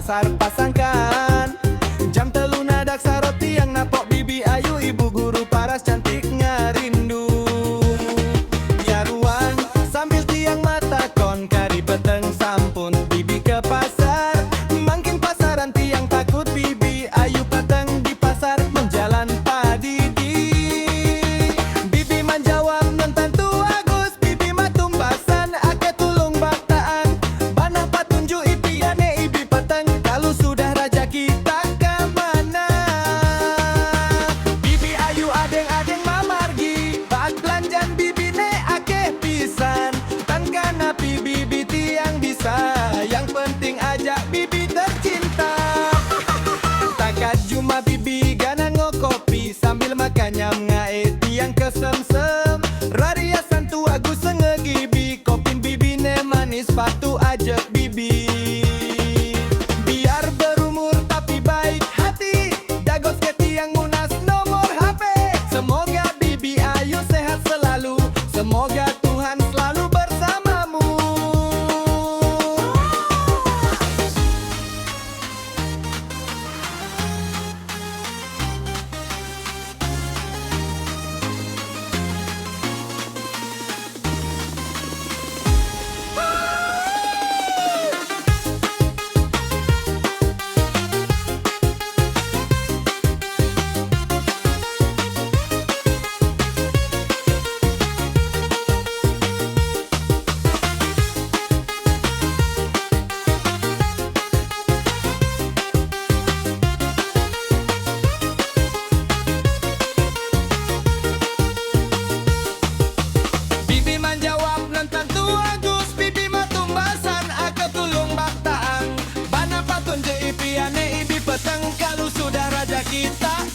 pasar pasangkan. Jam telu nadak saroti yang napok bibi ayu, ibu guru paras cantik ngarindu. Ya ruang sambil tiang mata kon kari peteng sampun bibi ke pasar. Mangkin pasaran tiang takut bibi ayu peteng di pasar menjalan padidi. Bibi menjawab non tentu Agus, bibi matumbasan ake tulung baktaan. Bana patunjuk ipiane ibi peteng kalau sudah raja kita ke mana. Bibi ayu adeng-adeng mamargi bak belanjan bibi ne ake pisan. Tan kanapi bibi tiang bisa, yang penting ajak bibi tercinta. Takat juma bibi gana ngokopi sambil makan nyam ngae tiang kesem-sem. Raria santu Agus sengegibi kopin bibi ne manis patu ajak bibi. Biar berumur tapi baik hati, dagos ke tiang munas nomor HP. Semoga bibi ayu sehat selalu, semoga Tuhan selalu bersamamu. Bibi menjawab non tentu Agus, bibi matumbasan ake tulung baktaan. Bana patun je ipiane ibi peteng kalau sudah raja kita.